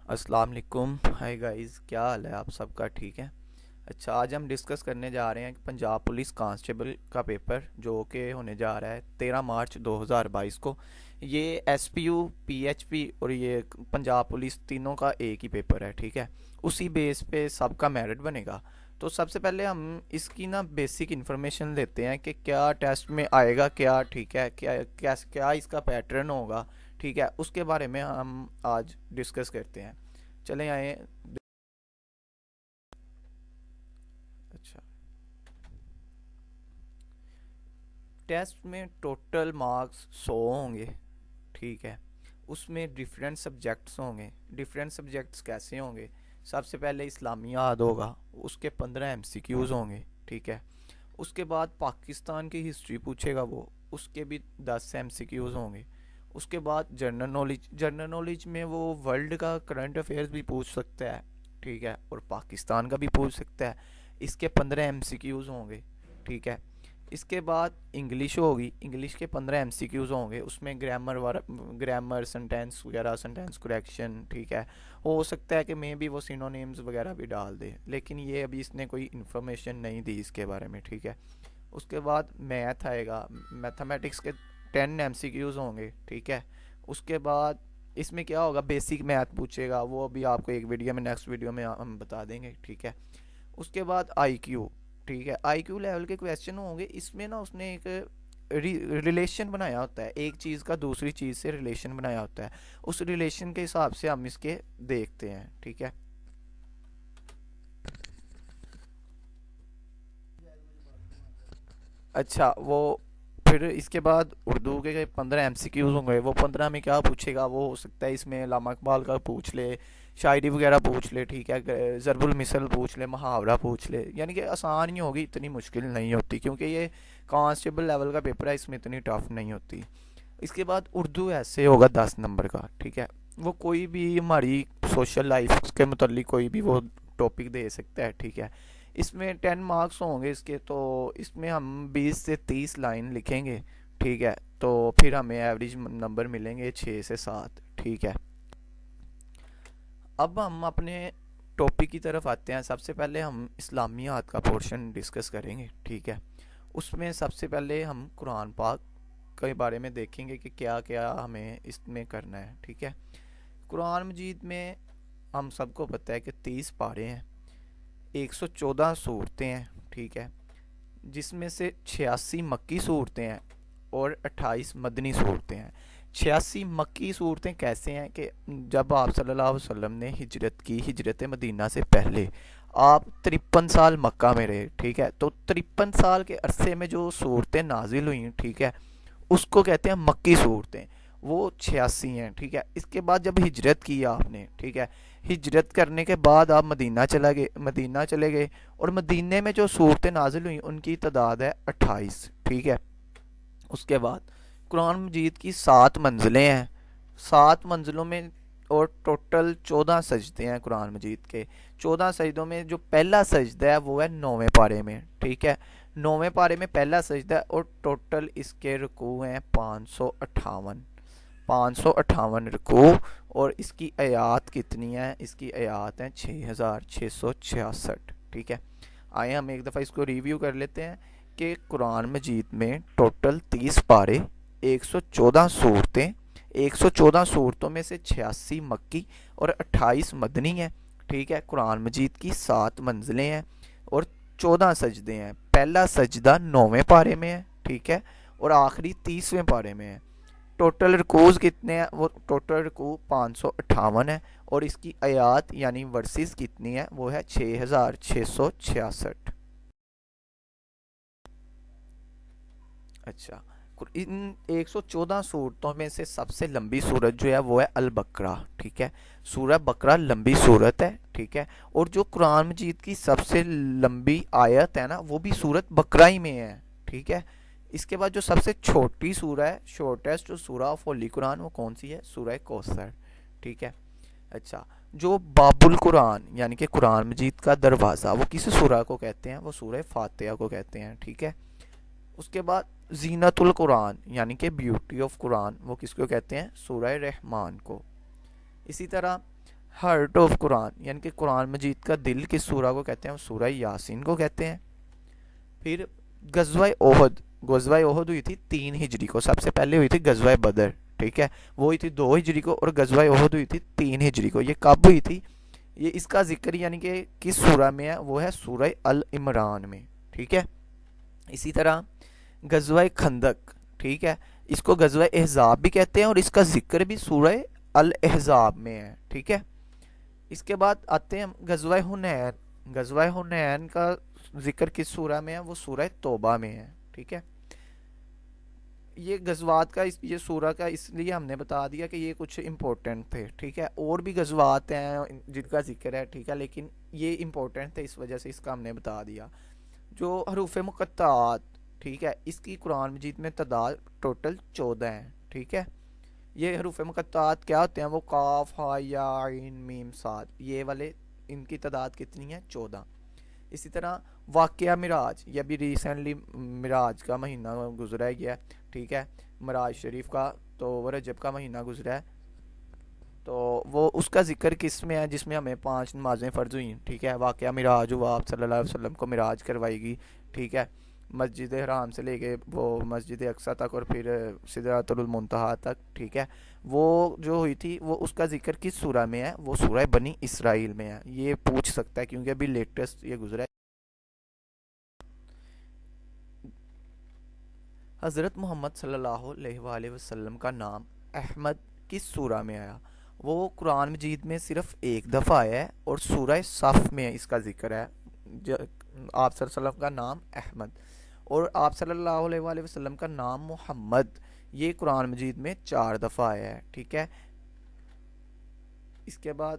अस्सलाम वालेकुम। Hi guys, क्या हाल है आप सबका? ठीक है। अच्छा, आज हम डिस्कस करने जा रहे हैं कि पंजाब पुलिस कांस्टेबल का पेपर जो कि होने जा रहा है 13 मार्च 2022 को। ये एसपीयू, पीएचपी और ये पंजाब पुलिस तीनों का एक ही पेपर है, ठीक है। उसी बेस पे सबका मेरिट बनेगा। तो सबसे पहले हम इसकी ना बेसिक इन्फॉर्मेशन लेते हैं कि क्या टेस्ट में आएगा, क्या ठीक है, क्या इसका पैटर्न होगा, ठीक है। उसके बारे में हम आज डिस्कस करते हैं। चले आए। अच्छा, टेस्ट में टोटल मार्क्स 100 होंगे, ठीक है। उसमें डिफरेंट सब्जेक्ट्स होंगे। डिफरेंट सब्जेक्ट्स कैसे होंगे? सबसे पहले इस्लामियात होगा, उसके 15 एमसीक्यूज़ होंगे, ठीक है। उसके बाद पाकिस्तान की हिस्ट्री पूछेगा वो, उसके भी 10 एमसीक्यूज़ होंगे। उसके बाद जनरल नॉलेज में वो वर्ल्ड का करंट अफेयर्स भी पूछ सकता है, ठीक है, और पाकिस्तान का भी पूछ सकता है। इसके 15 एमसीक्यूज़ होंगे, ठीक है। इसके बाद इंग्लिश होगी, इंग्लिश के 15 एमसीक्यूज़ होंगे। उसमें ग्रामर, सेंटेंस वगैरह, सेंटेंस करेक्शन, ठीक है। हो सकता है कि मैं भी वो सिनोनिम्स वगैरह भी डाल दे, लेकिन ये अभी इसने कोई इन्फॉर्मेशन नहीं दी इसके बारे में, ठीक है। उसके बाद मैथ आएगा, मैथमेटिक्स के 10 एमसीक्यूज़ होंगे, ठीक है। उसके बाद इसमें क्या होगा, बेसिक मैथ पूछेगा, वो अभी आपको एक वीडियो में, नेक्स्ट वीडियो में हम बता देंगे, ठीक है। उसके बाद आईक्यू, ठीक है। आईक्यू लेवल के क्वेश्चन होंगे। इसमें ना उसने एक रिलेशन बनाया होता है, एक चीज़ का दूसरी चीज़ से रिलेशन बनाया होता है। उस रिलेशन के हिसाब से हम इसके देखते हैं, ठीक है। अच्छा, वो फिर इसके बाद उर्दू के 15 एमसीक्यूज होंगे। वो 15 में क्या पूछेगा, वो हो सकता है इसमें अल्लामा इकबाल का पूछ ले, शायरी वगैरह पूछ ले, ठीक है, ज़रबुल मिसल पूछ ले, मुहावरा पूछ ले। यानी कि आसान ही होगी, इतनी मुश्किल नहीं होती, क्योंकि ये कांस्टेबल लेवल का पेपर है, इसमें इतनी टफ नहीं होती। इसके बाद उर्दू ऐसे होगा 10 नंबर का, ठीक है। वो कोई भी हमारी सोशल लाइफ के मुतल्लिक कोई भी वो टॉपिक दे सकता है, ठीक है। इसमें 10 मार्क्स होंगे इसके। तो इसमें हम 20 से 30 लाइन लिखेंगे, ठीक है। तो फिर हमें एवरेज नंबर मिलेंगे 6 से 7, ठीक है। अब हम अपने टॉपिक की तरफ आते हैं। सबसे पहले हम इस्लामियात का पोर्शन डिस्कस करेंगे, ठीक है। उसमें सबसे पहले हम कुरान पाक के बारे में देखेंगे कि क्या क्या हमें इसमें करना है, ठीक है। कुरान मजीद में हम सबको पता है कि 30 पारे हैं, 114 सूरतें हैं, ठीक है। जिसमें से 86 मक्की सूरतें हैं और 28 मदनी सूरतें हैं। 86 मक्की सूरतें कैसे हैं कि जब आप सल्लल्लाहु अलैहि वसल्लम ने हिजरत की, हिजरत मदीना से पहले आप 53 साल मक्का में रहे, ठीक है। तो 53 साल के अरसे में जो सूरतें नाजिल हुई, ठीक है, उसको कहते हैं मक्की सूरतें। वो 86 हैं, ठीक है। इसके बाद जब हिजरत की आपने, ठीक है, हिजरत करने के बाद आप मदीना चले गए, और मदीने में जो सूरतें नाजिल हुई उनकी तादाद है 28, ठीक है। उसके बाद कुरान मजीद की 7 मंजिलें हैं, 7 मंजिलों में, और टोटल 14 सजदे हैं कुरान मजीद के। 14 सजदों में जो पहला सजदा है वो है 9वें पारे में, ठीक है। 9वें पारे में पहला सजदा है, और टोटल इसके रुकू हैं 558, 558 रुकू। और इसकी आयात कितनी है? इसकी आयात हैं 6666, ठीक है। आइए हम एक दफ़ा इसको रिव्यू कर लेते हैं कि कुरान मजीद में टोटल 30 पारे, 114 सूरतें, 114 सूरतों में से 86 मक्की और 28 मदनी हैं, ठीक है। कुरान मजीद की 7 मंजिलें हैं और 14 सजदे हैं। पहला सजदा 9वें पारे में है, ठीक है, और आखिरी 30वें पारे में है। टोटल रकूज़ कितने हैं? वो टोटल रकू 558 है, और इसकी आयात यानी वर्सेस कितनी है? वो है 6666। अच्छा, इन 114 सूरतों में से सबसे लंबी सूरत जो है वो है अल बकरा, ठीक है। सूरह बकरा लंबी सूरत है, ठीक है। और जो कुरान मजीद की सबसे लंबी आयत है ना, वो भी सूरत बकरा ही में है, ठीक है। इसके बाद जो सबसे छोटी सूरह है, शॉर्टेस्ट जो सूरह ऑफ होली कुरान, वो कौन सी है? सूरह कौसर, ठीक है। अच्छा, जो बाबुल कुरान यानी कि कुरान मजीद का दरवाज़ा, वो किस सूरह को कहते हैं? वो सूरह फातिहा को कहते हैं, ठीक है। उसके बाद जीनतुल कुरान यानी कि ब्यूटी ऑफ कुरान, वो किसको कहते हैं? सूरह रहमान को। इसी तरह ہارٹ آف قرآن یعنی کہ قرآن مجید کا دل کس سورہ کو کہتے ہیں؟ سورہ یاسین کو کہتے ہیں۔ پھر غزوہ احد، غزوہ احد ہوئی تھی 3 ہجری کو، سب سے پہلے ہوئی تھی غزوہ بدر، ٹھیک ہے، وہ ہوئی تھی 2 ہجری کو، اور غزوہ احد ہوئی تھی 3 ہجری کو۔ یہ کب ہوئی تھی؟ یہ اس کا ذکر یعنی کہ کس سورہ میں ہے؟ وہ ہے سورہ العمران میں، ٹھیک ہے۔ اسی طرح غزوہ خندق، ٹھیک ہے، اس کو غزوہ احزاب بھی کہتے ہیں، اور اس کا ذکر بھی سورہ الاحزاب میں ہے، ٹھیک ہے۔ اس کے بعد آتے ہیں ہم غزوہ حنین۔ غزوہ حنین کا ذکر کس سورہ میں ہے؟ وہ سورہ توبہ میں ہے، ٹھیک ہے۔ یہ غزوات کا یہ سورہ کا اس لیے ہم نے بتا دیا کہ یہ کچھ امپورٹنٹ تھے، ٹھیک ہے، اور بھی غزوات ہیں جن کا ذکر ہے، ٹھیک ہے، لیکن یہ امپورٹنٹ تھے اس وجہ سے اس کا ہم نے بتا دیا۔ جو حروف مقطعات، ٹھیک ہے، اس کی قرآن مجید میں تعداد ٹوٹل 14 ہیں، ٹھیک ہے۔ یہ حروف مقطعات کیا ہوتے ہیں؟ وہ قاف، ہا، یا، عین، میم، صاد، یہ والے، ان کی تعداد کتنی ہے؟ 14۔ اسی طرح واقعہ معراج، یہ بھی ریسنٹلی معراج کا مہینہ گزرا ہے گیا، ٹھیک ہے، معراج شریف کا، تو وہ رجب کا مہینہ گزرا ہے، تو وہ اس کا ذکر کس میں ہے؟ جس میں ہمیں 5 نمازیں فرض ہوئیں، ٹھیک ہے، واقعہ معراج ہوا، آپ صلی اللہ علیہ وسلم کو معراج کروائی گئی، ٹھیک ہے، مسجد حرام سے لے کے وہ مسجد اقصیٰ تک، اور پھر سدرۃ المنتہا تک، ٹھیک ہے، وہ جو ہوئی تھی، وہ اس کا ذکر کس سورہ میں ہے؟ وہ سورہ بنی اسرائیل میں ہے۔ یہ پوچھ سکتا ہے کیونکہ ابھی لیٹسٹ یہ گزرا ہے۔ حضرت محمد صلی اللہ علیہ وآلہ وسلم کا نام احمد کس سورہ میں آیا؟ وہ قرآن مجید میں صرف ایک دفعہ آیا ہے، اور سورہ صف میں اس کا ذکر ہے۔ آپ صلی اللہ علیہ وسلم کا نام احمد، اور آپ صلی اللہ علیہ وآلہ وسلم کا نام محمد، یہ قرآن مجید میں 4 دفعہ آیا ہے، ٹھیک ہے۔ اس کے بعد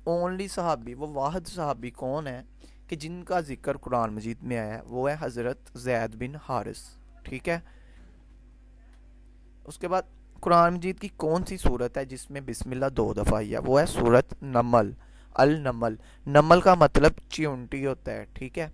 اونلی صحابی، وہ واحد صحابی کون ہے کہ جن کا ذکر قرآن مجید میں آیا ہے؟ وہ ہے حضرت زید بن حارث، ٹھیک ہے۔ اس کے بعد قرآن مجید کی کون سی صورت ہے جس میں بسم اللہ 2 دفعہ آئی ہے؟ وہ ہے صورت نمل، النمل۔ نمل کا مطلب چیونٹی ہوتا ہے، ٹھیک ہے،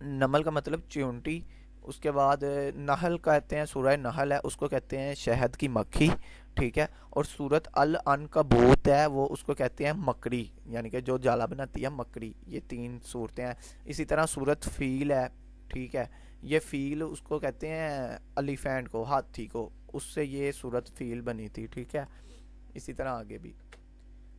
نمل کا مطلب چیونٹی۔ اس کے بعد نحل کہتے ہیں، سورہ نحل ہے، اس کو کہتے ہیں شہد کی مکھی، ٹھیک ہے، اور سورت العنکبوت ہے، وہ اس کو کہتے ہیں مکڑی، یعنی کہ جو جالا بناتی ہے مکڑی۔ یہ 3 صورتیں ہیں۔ اسی طرح سورت فیل ہے، ٹھیک ہے، یہ فیل اس کو کہتے ہیں الیفینٹ کو، ہاتھی کو، اس سے یہ سورت فیل بنی تھی، ٹھیک ہے۔ اسی طرح آگے بھی۔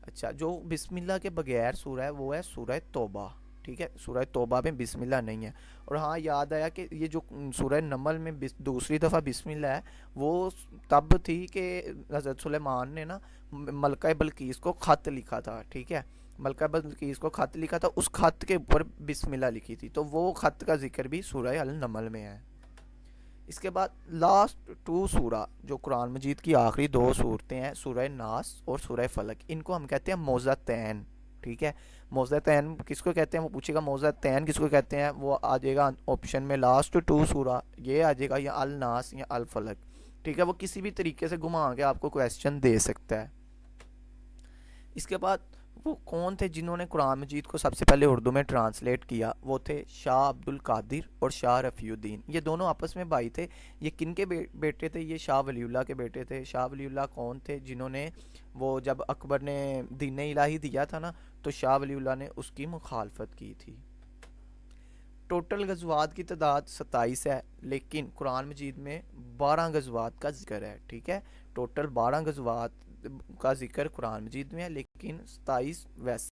اچھا، جو بسم اللہ کے بغیر سورہ ہے وہ ہے سورہ توبہ، ٹھیک ہے، سورہ توبہ میں بسم اللہ نہیں ہے۔ اور ہاں، یاد آیا کہ یہ جو سورہ نمل میں دوسری دفعہ بسم اللہ ہے، وہ تب تھی کہ حضرت سلیمان نے نا ملکہ بلقیس کو خط لکھا تھا، ٹھیک ہے، ملکہ بلقیس کو خط لکھا تھا، اس خط کے اوپر بسم اللہ لکھی تھی، تو وہ خط کا ذکر بھی سورہ النمل میں ہے۔ اس کے بعد لاسٹ 2 سورہ جو قرآن مجید کی آخری 2 صورتیں ہیں، سورہ ناس اور سورہ فلق، ان کو ہم کہتے ہیں موضتین، ٹھیک ہے۔ موضتین کس کو کہتے ہیں؟ وہ پوچھے گا موضتین کس کو کہتے ہیں، وہ آ جائے گا آپشن میں لاسٹ 2 سورہ، یہ آ جائے گا یا الناس یا الفلق، ٹھیک ہے، وہ کسی بھی طریقے سے گھما کے آپ کو کویسچن دے سکتا ہے۔ اس کے بعد وہ کون تھے جنہوں نے قرآن مجید کو سب سے پہلے اردو میں ٹرانسلیٹ کیا؟ وہ تھے شاہ عبد القادر اور شاہ رفیع الدین، یہ دونوں آپس میں بھائی تھے۔ یہ کن کے بیٹے تھے؟ یہ شاہ ولی اللہ کے بیٹے تھے۔ شاہ ولی اللہ کون تھے؟ جنہوں نے وہ جب اکبر نے دین الہی دیا تھا نا، تو شاہ ولی اللہ نے اس کی مخالفت کی تھی۔ ٹوٹل غزوات کی تعداد 27 ہے، لیکن قرآن مجید میں 12 غزوات کا ذکر ہے، ٹھیک ہے، ٹوٹل 12 غزوات کا ذکر قرآن مجید میں ہے، لیکن 27 ویسے